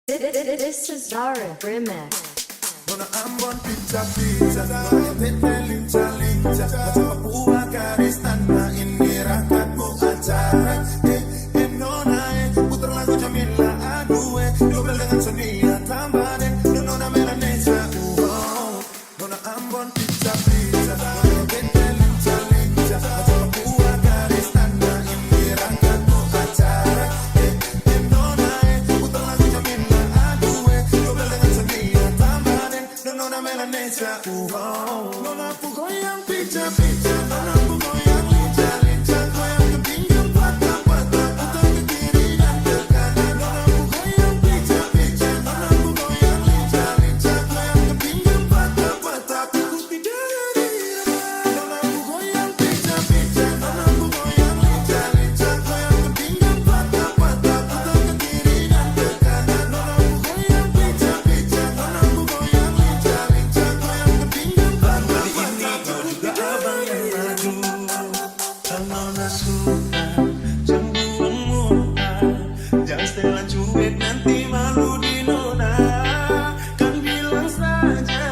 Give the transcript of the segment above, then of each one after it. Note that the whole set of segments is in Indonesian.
This is Zara Remix. Nona Ambon pizza Tete lincah Macam Papua garis tanah ini rakatmu acara Nona putar lagu Jamila aduh Global dengan Sonia tambah deh Nona Melanesia Nona Ambon pizza Tete lincah Macam Papua garis tanah ini rakatmu acara Nona putar lagu Jamila aduh Global dengan Sonia tambah deh Nona Melanesia Nona pugo yang pizza Nona pugo yang lincah Goyang ke pinggir patah Putar ke kiri dan ke kanan Nona pugo yang pizza Nona pugo yang lincah Goyang ke pinggir patah Ikuti dari irama Nona pugo yang pizza Nona pugo yang lincah Goyang ke pinggir patah Putar ke kiri dan ke kanan Nona pugo yang pizza Nona pugo yang lincah Goyang ke pinggir patah Kali ini kau juga abang yang maju. Kalau nak suka cemburuan murah, jangan setelan cuek nanti malu di nona. Kan bilang saja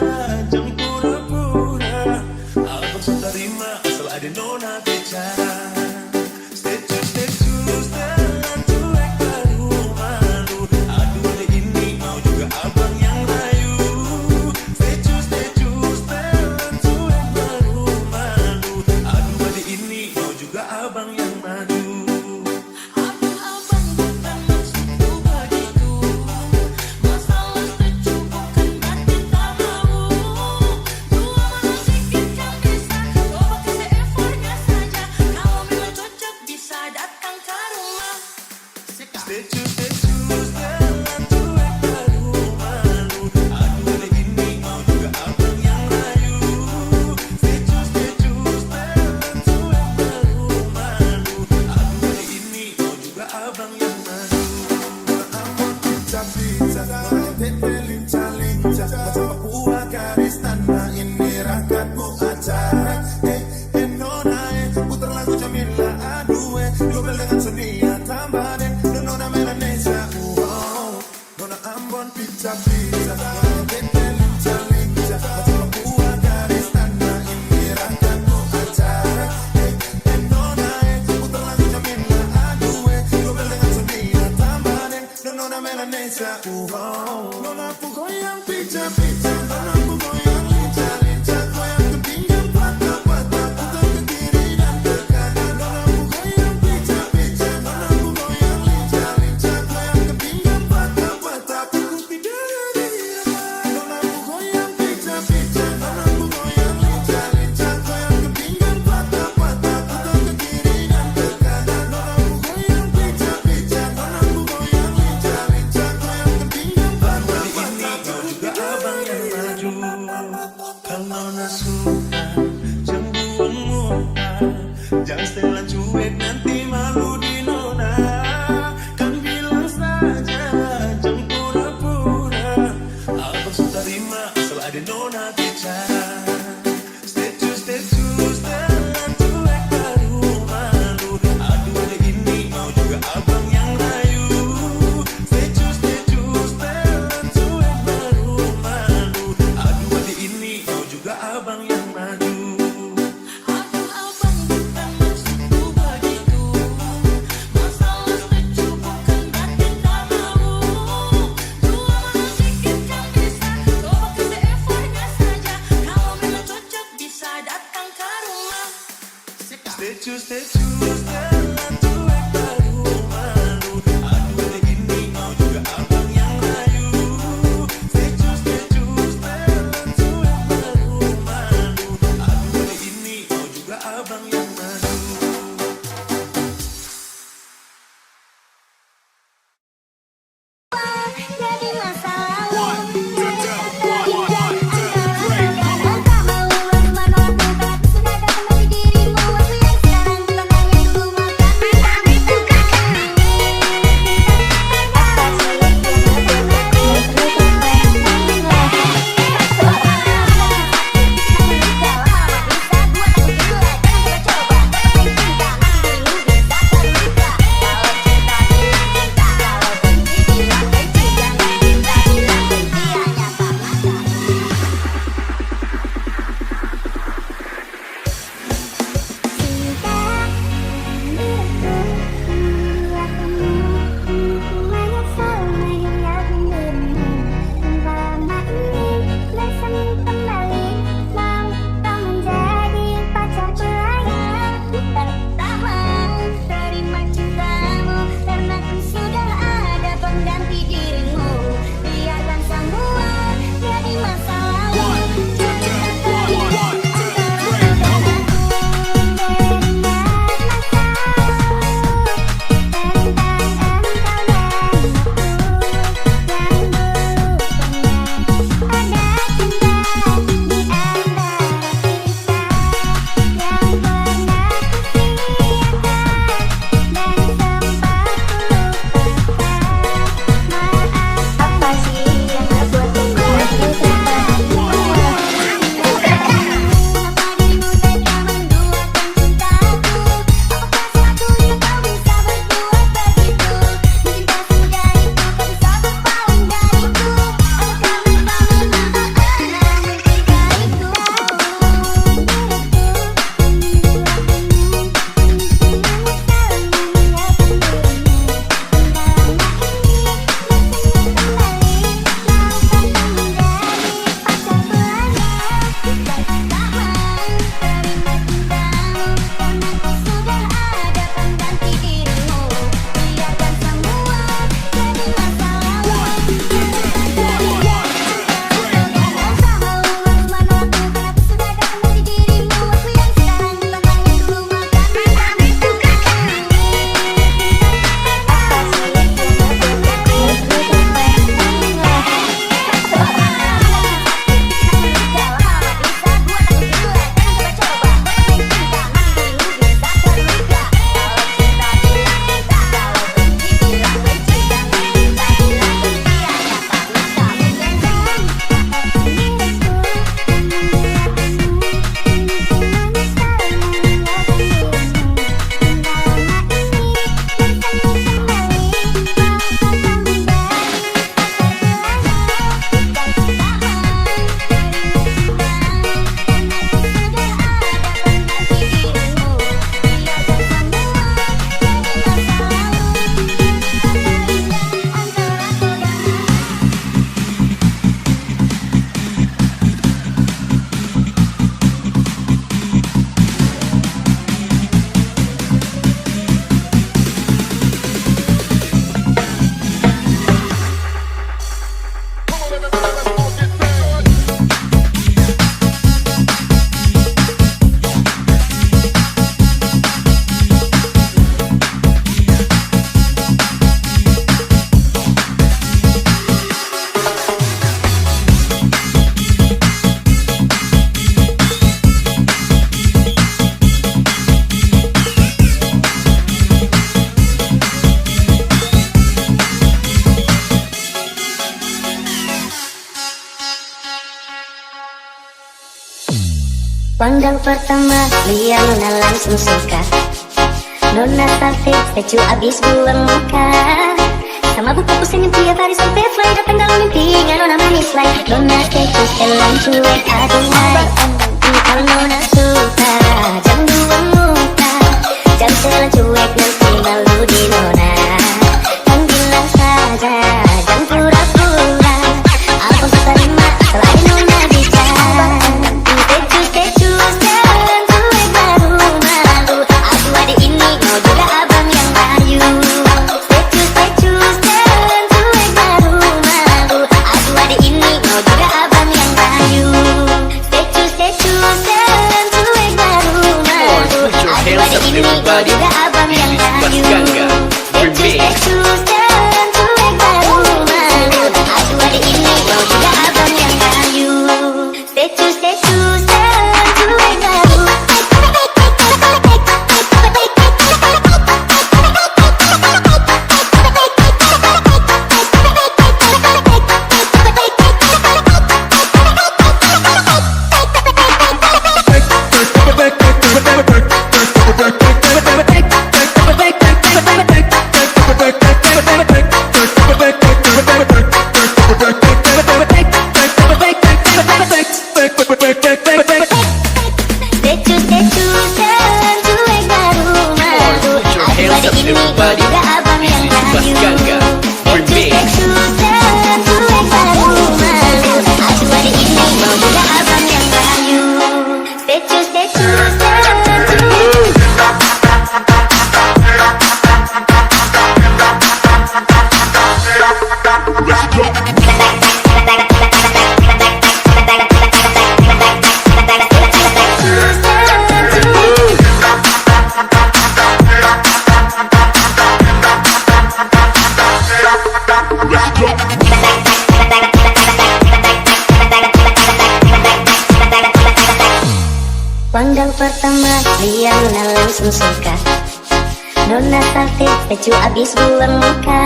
jangan pura-pura. Abang sudah terima asal ada nona bicara. Stay true, setelan cuek baru malu. Aduh hari ini mau juga abang yang rayu. Stay true, setelan cuek baru malu. Aduh hari ini mau juga abang yang maju. Aduh abang bukan maksudku begitu. Masalah setuju bukan berarti tak mau. Dua malam sedikit yang bisa. Coba kasih effortnya saja. Kalau memang cocok bisa datang ke rumah. Stay true, setelan cuek baru malu. Aduh hari ini mau juga abang yang rayu. Stay true, setelan cuek baru malu. Aduh hari ini mau juga abang yang maju. Ambon pizza Tete lincah Macam Papua garis tanah ini rakatmu acara Nona putar lagu Jamila aduh Global dengan Sonia tambah deh Nona Melanesia Nona Ambon pizza Tete lincah Macam Papua garis tanah ini rakatmu acara Nona putar lagu Jamila aduh Global dengan Sonia tambah deh Nona Melanesia Nona pugo yang pizza Nona pugo yang lincah Goyang ke pinggir patah Putar ke kiri dan ke kanan Nona pugo yang pizza Nona pugo yang lincah Goyang ke pinggir patah Ikuti dari irama Nona pugo yang pizza Nona pugo yang lincah Goyang ke pinggir patah Putar ke kiri dan ke kanan Nona pugo yang pizza Nona pugo yang lincah Goyang ke pinggir patah Kali ini kau juga abang yang maju. Kalau nak suka cemburuan murah, jangan setelan cuek nanti malu di nona. Kan bilang saja jangan pura-pura. Abang sudah terima asal ada nona bicara. Stay true, setelan cuek baru malu. Aduh hari ini mau juga abang yang rayu. Stay true, setelan cuek baru malu. Aduh hari ini mau juga abang yang maju. Aduh abang bukan maksudku begitu. Masalah setuju bukan berarti tak mau. Dua malam sedikit yang bisa. Coba kasih effortnya saja. Kalau memang cocok bisa datang ke rumah. Stay true, setelan cuek baru malu. Aduh hari ini mau juga abang yang rayu. Stay true, setelan cuek baru malu. Aduh hari ini mau juga abang yang maju. Jadi masa lalu. Entah mau menolak tapi sudah datang di dirimu. Waktu yang sekarang bilang Pandang pertama, lihat Nona langsung suka. Nona cantik, secu abis buang muka. Sama buku pusing yang tiap hari sampai fly. Datang dalam mimpi, nggak Nona manis like. Nona secu, selang cuek, aduhai. Kalau Nona suka, jangan buang muka. Jangan selang cuek, nanti malu di Nona. Yang bilang saja, jangan pura-pura. Apa kau terima, selain Nona bicara. Secu, selang cuek, baru malu. Aku ada ini, mau juga abang yang bayu. Secu, selang cuek, baru malu. Aku ada ini, mau juga abang yang bayu. Secu, selang cuek, baru malu. Aku ada ini, mau juga abang yang bayu. Secu, selang cuek, baru malu. Aku ada ini, mau juga abang yang bayu. Secu, selang cuek, baru. Secu, selang cuek, baru malu. Aku ada ini, mau juga abang yang bayu. Secu, selang cuek, baru malu. Aku ada ini, mau juga abang yang bayu. Secu, selang cuek. Pandang pertama, lihat Nona langsung suka. Nona cantik, secu abis buang muka.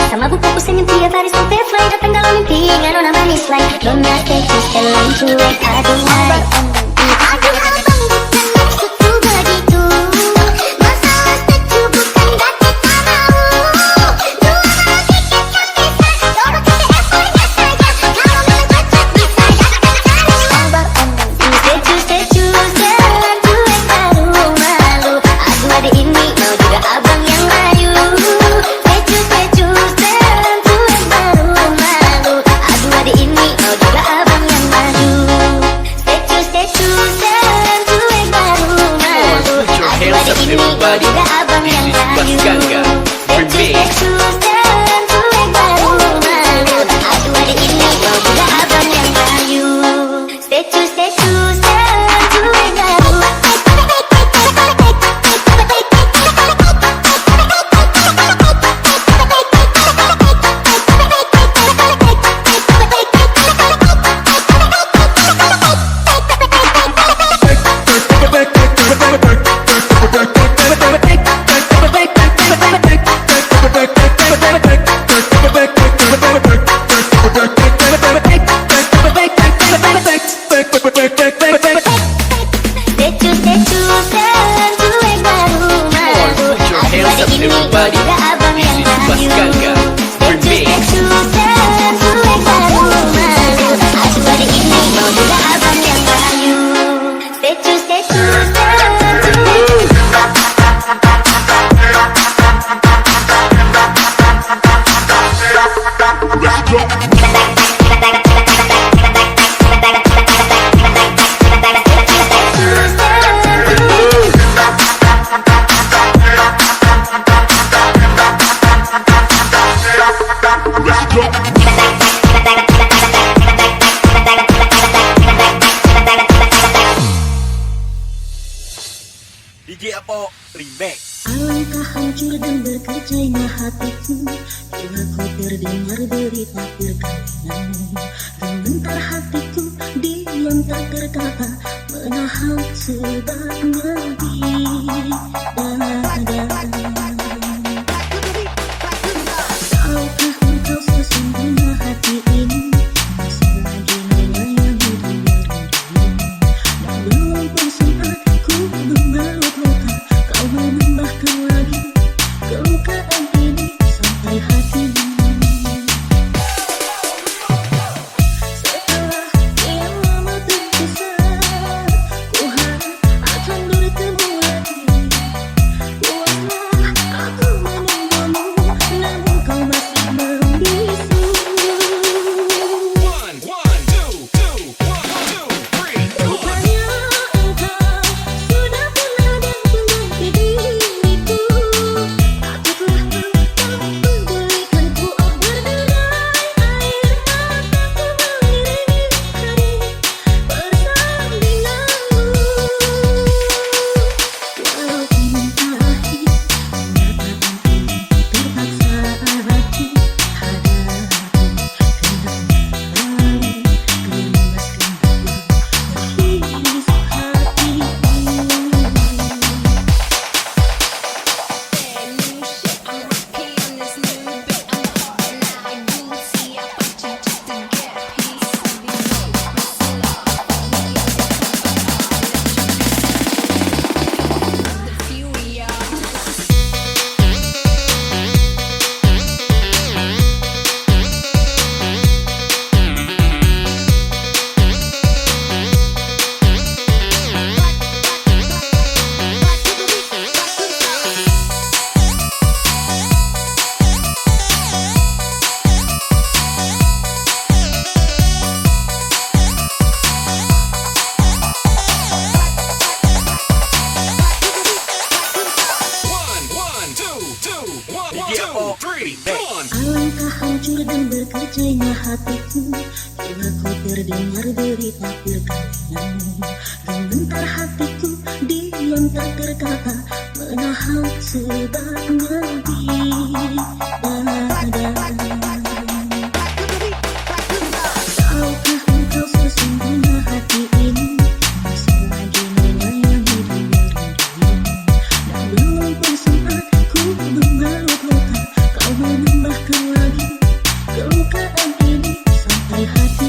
Sama buku pusing yang tiap hari sampai fly. Datang dalam mimpi, nggak Nona manis like. Nona secu, selang cuek, aduhai. Aduh abang, bukan maksudku begitu. Masalah secu bukan gak kita mau. Dua malam dikit kan bisa. Coba kasih effortnya saja. Kalau memang cocok bisa datang secu, selang cuek, baru malu. Aku ada ini, mau juga abang yang bayu. Secu, selang cuek, baru malu. Aku ada ini, mau juga abang yang bayu. Secu, selang cuek, baru malu. Aku ada ini, mau juga abang yang bayu. Secu, selang cuek, baru malu. Aku ada ini, mau juga abang yang bayu. Secu, selang cuek, baru. Secu, selang cuek, baru malu. Aku ada ini, mau juga abang yang bayu. Secu, selang cuek, baru malu. Aku ada ini, mau juga abang yang bayu. Secu, selang DJ Apo Remix. Alangkah hancur dan berkecainya hatiku bila ku terdengar berita perkawinanmu. Gemetar hatiku, diam tak terkata, menahan sebabnya tahukah engkau sesungguhnya hati ini masih lagi melayani dan merindumu. Namun berkerjanya hatiku bila ku terdengar derita perkahwinan. Gemetar hatiku diam tak berkata, menahan sebab lebih tahukah engkau sesungguhnya hati ini masih lagi menyayangi dirimu. Dan belum pun sempat ku memeluk luka, kau menambahkan lagi kelukaan ini sampai hati